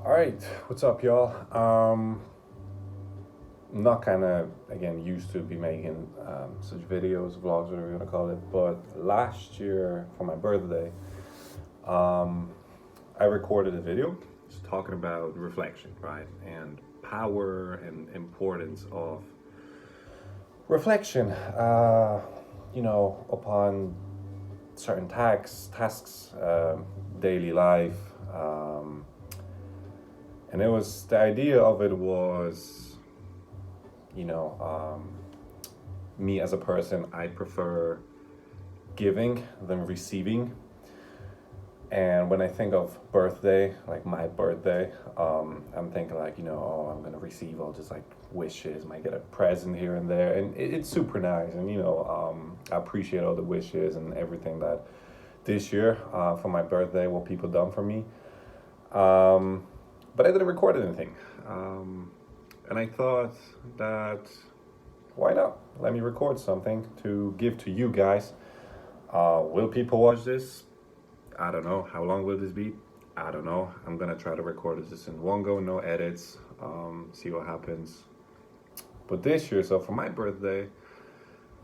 All right, what's up, y'all? Not kind of again used to be making such videos, vlogs, whatever you want to call it. But last year for my birthday, um, I recorded a video just talking about reflection, right, and power and importance of reflection. Upon certain tasks, daily life. Um, and it was the idea of it was you know um, me as a person, I prefer giving than receiving. And when I think of birthday, like my birthday, I'm thinking like, oh, I'm gonna receive all just like wishes, might get a present here and there, and it's super nice. And I appreciate all the wishes and everything that this year for my birthday, what people done for me. Um, but I didn't record anything. And I thought that why not? Let me record something to give to you guys. Will people watch this? I don't know. How long will this be? I don't know. I'm gonna try to record this in one go, no edits. See what happens. But this year, so for my birthday,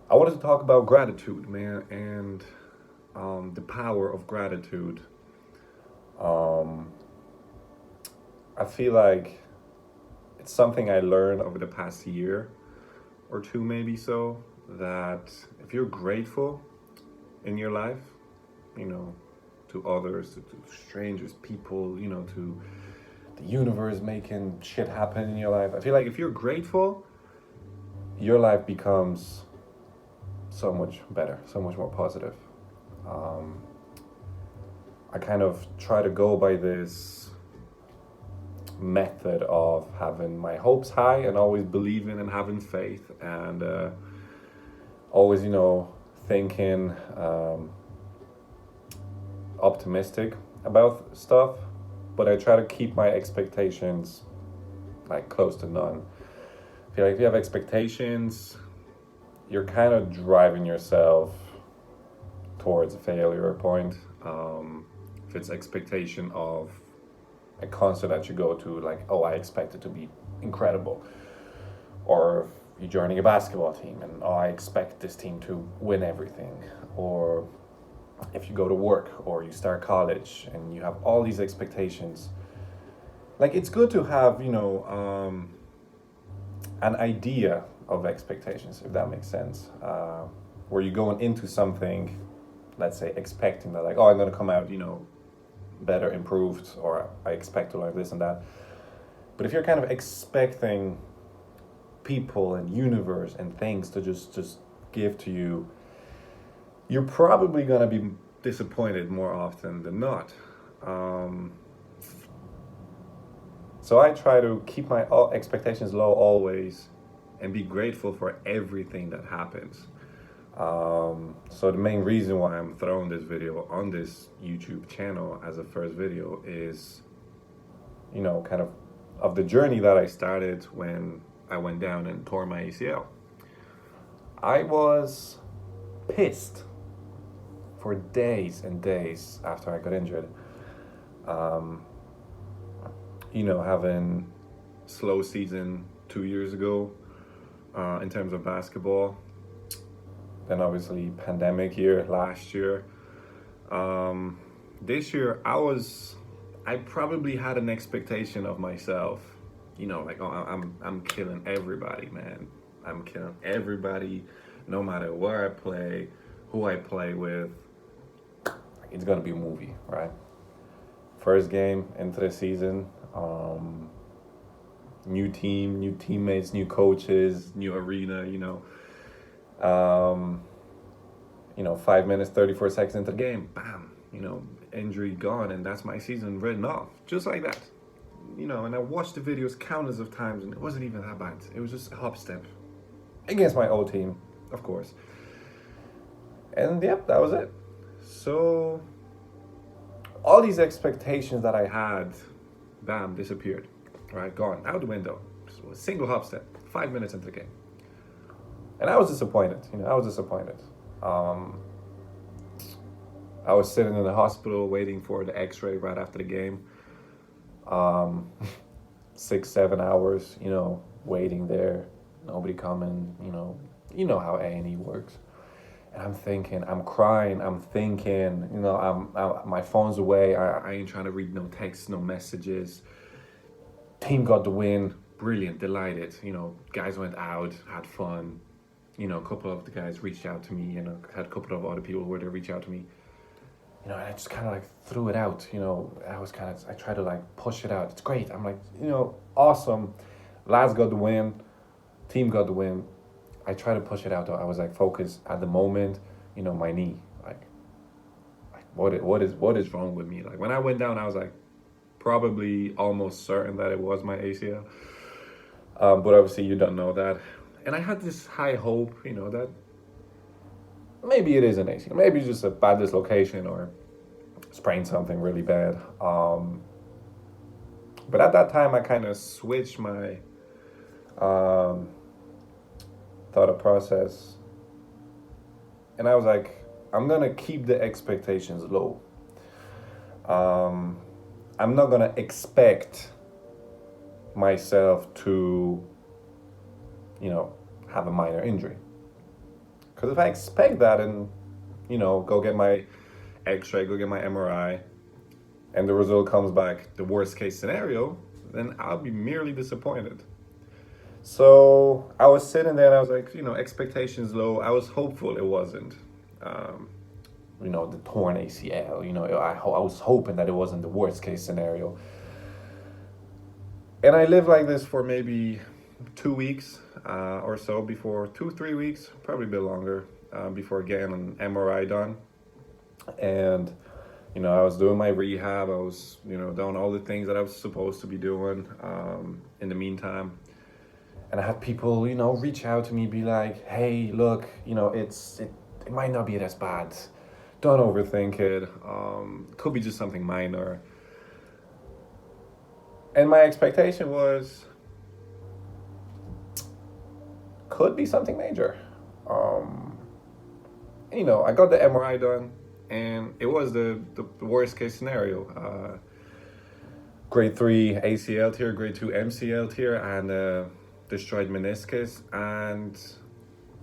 I wanted to talk about gratitude, man, and the power of gratitude. Um, I feel like it's something I learned over the past year or two, maybe so, that if you're grateful in your life, you know, to others, to strangers, people, to the universe making shit happen in your life. I feel like if you're grateful, your life becomes so much better, so much more positive. Um, I kind of try to go by this method of having my hopes high and always believing and having faith and always, thinking optimistic about stuff. But I try to keep my expectations like close to none. I feel like if you have expectations, you're kind of driving yourself towards a failure point. If it's expectation of a concert that you go to, like, oh, I expect it to be incredible. Or if you're joining a basketball team and, oh, I expect this team to win everything. Or if you go to work or you start college and you have all these expectations, like, it's good to have, an idea of expectations, if that makes sense. Where you're going into something, let's say, expecting that, like, oh, I'm going to come out, better, improved, or I expect to learn this and that. But if you're kind of expecting people and universe and things to just give to you, you're probably gonna be disappointed more often than not. So I try to keep my expectations low always, and be grateful for everything that happens. So the main reason why I'm throwing this video on this YouTube channel as a first video is, kind of the journey that I started when I went down and tore my ACL. I was pissed for days and days after I got injured. Um, having slow season 2 years ago in terms of basketball. Then obviously pandemic year last year. This year I probably had an expectation of myself, like, oh, I'm killing everybody, man. I'm killing everybody, no matter where I play, who I play with. It's gonna be a movie, right? First game into the season, new team, new teammates, new coaches, new arena, 5 minutes, 34 seconds into the game, bam, injury gone, and that's my season written off, just like that. And I watched the videos countless of times, and it wasn't even that bad. It was just a hop step against my old team, of course. And yep, that was it. So all these expectations that I had, bam, disappeared, right? Gone, out the window. Just a single hop step, 5 minutes into the game. And I was disappointed, I was sitting in the hospital waiting for the x-ray right after the game. Um, 6, 7 hours, waiting there, nobody coming, you know how A&E works. And I'm thinking, I'm crying, I'm thinking, my phone's away, I ain't trying to read no texts, no messages. Team got the win, brilliant, delighted. Guys went out, had fun. A couple of the guys reached out to me, had a couple of other people who were there reach out to me. And I just kind of like threw it out, I tried to like push it out. It's great. I'm like, awesome. Lads got the win, team got the win. I tried to push it out though. I was like focused at the moment, my knee. Like what is wrong with me? Like when I went down, I was like probably almost certain that it was my ACL. But obviously you don't know that. And I had this high hope, that maybe it is an ACL. Maybe it's just a bad dislocation or sprained something really bad. But at that time, I kind of switched my thought process. And I was like, I'm going to keep the expectations low. I'm not going to expect myself to, have a minor injury. Because if I expect that and, go get my x-ray, go get my MRI, and the result comes back the worst case scenario, then I'll be merely disappointed. So I was sitting there and I was like, expectations low. I was hopeful it wasn't, the torn ACL. I was hoping that it wasn't the worst case scenario. And I lived like this for maybe 2 weeks or so before, 2-3 weeks, probably a bit longer, before getting an MRI done. And, I was doing my rehab. I was, doing all the things that I was supposed to be doing in the meantime. And I had people, reach out to me, be like, hey, look, it might not be as bad. Don't overthink it. Could be just something minor. And my expectation was, could be something major. I got the MRI done, and it was the worst case scenario. Grade 3 ACL tear, grade 2 MCL tear, and destroyed meniscus. And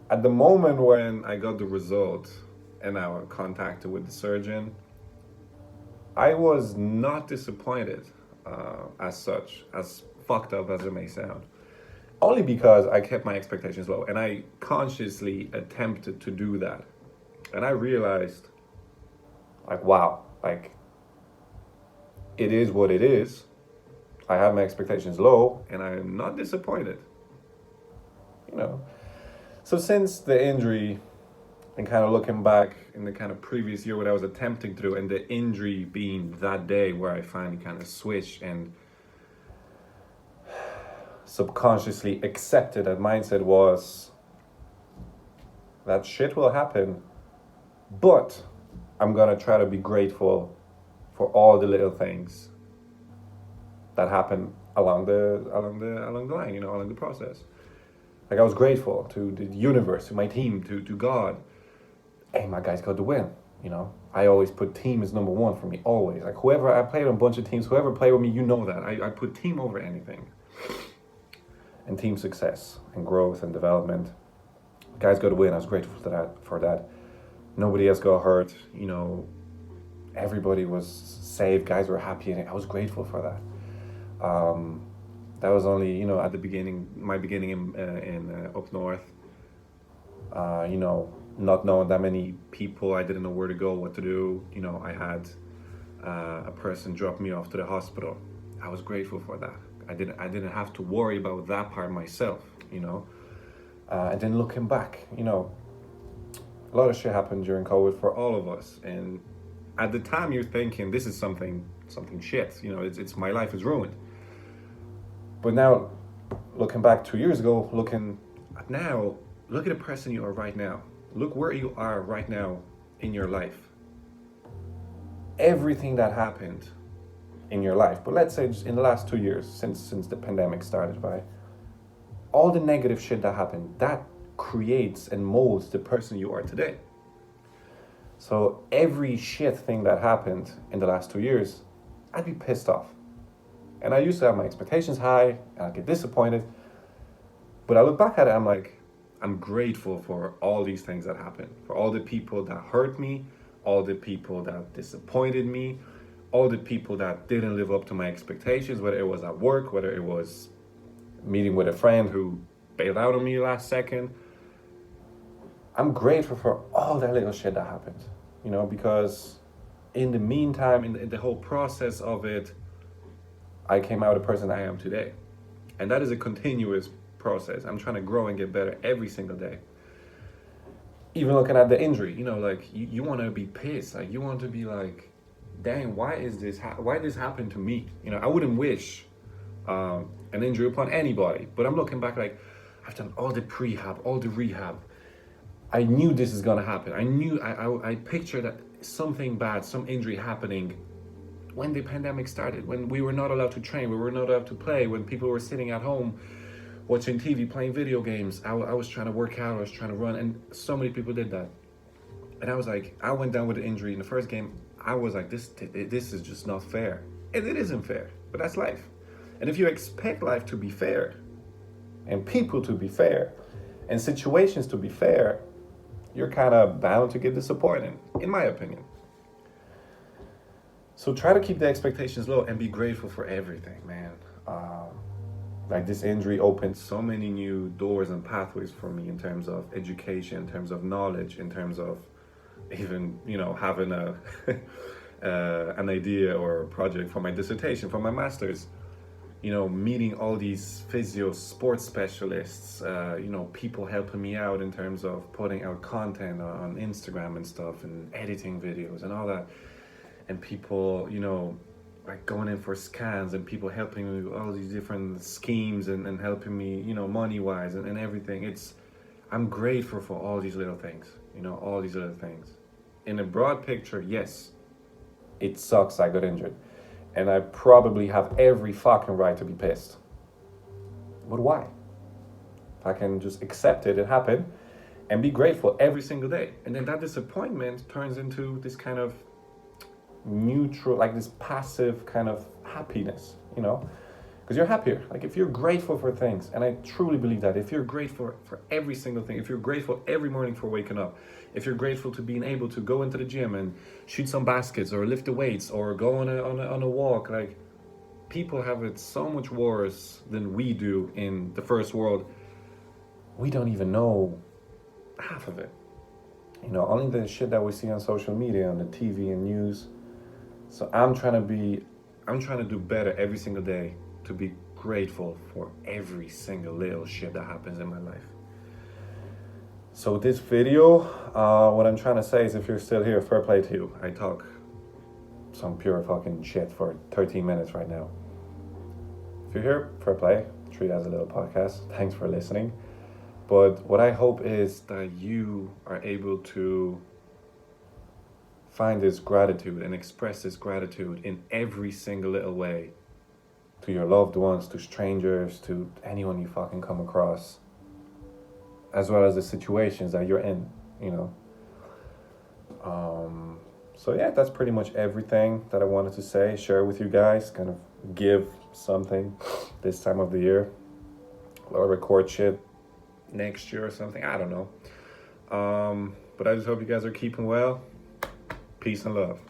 at the moment when I got the result and I was contacted with the surgeon, I was not disappointed as such, as fucked up as it may sound. Only because I kept my expectations low and I consciously attempted to do that. And I realized, like, wow, like, it is what it is. I have my expectations low and I am not disappointed. So since the injury and kind of looking back in the kind of previous year, what I was attempting to do, and the injury being that day where I finally kind of switched and subconsciously accepted that mindset was that shit will happen, but I'm gonna try to be grateful for all the little things that happen along the line, along the process. Like I was grateful to the universe, to my team, to God. Hey, my guys got the win. I always put team as number one for me, always. Like whoever, I played on a bunch of teams, whoever played with me, that. I put team over anything. And team success and growth and development. Guys got to win. I was grateful for that. Nobody else got hurt. Everybody was safe. Guys were happy, and I was grateful for that. That was only at the beginning, my beginning in up north. Not knowing that many people, I didn't know where to go, what to do. I had a person drop me off to the hospital. I was grateful for that. I didn't have to worry about that part myself, and then looking back, a lot of shit happened during COVID for all of us. And at the time you're thinking, this is something shit, it's my life is ruined. But now, looking back 2 years ago, looking at now, look at the person you are right now. Look where you are right now in your life. Everything that happened in your life, but let's say just in the last 2 years, since the pandemic started, right? All the negative shit that happened, that creates and molds the person you are today. So every shit thing that happened in the last 2 years, I'd be pissed off. And I used to have my expectations high, and I get disappointed. But I look back at it, I'm like, I'm grateful for all these things that happened, for all the people that hurt me, all the people that disappointed me, all the people that didn't live up to my expectations, whether it was at work, whether it was meeting with a friend who bailed out on me last second. I'm grateful for all that little shit that happened, because in the meantime, in the whole process of it, I came out the person I am today. And that is a continuous process. I'm trying to grow and get better every single day. Even looking at the injury, like you want to be pissed. Like you want to be like, dang, why this happened to me? I wouldn't wish an injury upon anybody, but I'm looking back like, I've done all the prehab, all the rehab. I knew this is gonna happen. I pictured that something bad, some injury happening when the pandemic started, when we were not allowed to train, we were not allowed to play, when people were sitting at home watching TV, playing video games. I was trying to work out, I was trying to run, and so many people did that. And I was like, I went down with an injury in the first game. I was like, this is just not fair. And it isn't fair, but that's life. And if you expect life to be fair, and people to be fair, and situations to be fair, you're kind of bound to get disappointed, in my opinion. So try to keep the expectations low and be grateful for everything, man. Like this injury opened so many new doors and pathways for me in terms of education, in terms of knowledge, in terms of even, having a an idea or a project for my dissertation, for my master's. Meeting all these physio sports specialists, people helping me out in terms of putting out content on Instagram and stuff and editing videos and all that. And people, like going in for scans and people helping me with all these different schemes and helping me, money-wise and everything. I'm grateful for all these little things, all these little things. In a broad picture, yes, it sucks I got injured. And I probably have every fucking right to be pissed. But why? If I can just accept it happened, and be grateful every single day. And then that disappointment turns into this kind of neutral, like this passive kind of happiness, because you're happier. Like if you're grateful for things, and I truly believe that if you're grateful for every single thing, if you're grateful every morning for waking up, if you're grateful to being able to go into the gym and shoot some baskets or lift the weights or go on a walk, like people have it so much worse than we do in the first world. We don't even know half of it. Only the shit that we see on social media, on the TV and news. So I'm trying to do better every single day, to be grateful for every single little shit that happens in my life. So this video, what I'm trying to say is, if you're still here, fair play to you. I talk some pure fucking shit for 13 minutes right now. If you're here, fair play. Treat it as a little podcast. Thanks for listening. But what I hope is that you are able to find this gratitude and express this gratitude in every single little way, to your loved ones, to strangers, to anyone you fucking come across, as well as the situations that you're in, So yeah, that's pretty much everything that I wanted to say, share with you guys, kind of give something this time of the year. I'll record shit next year or something, I don't know. But I just hope you guys are keeping well. Peace and love.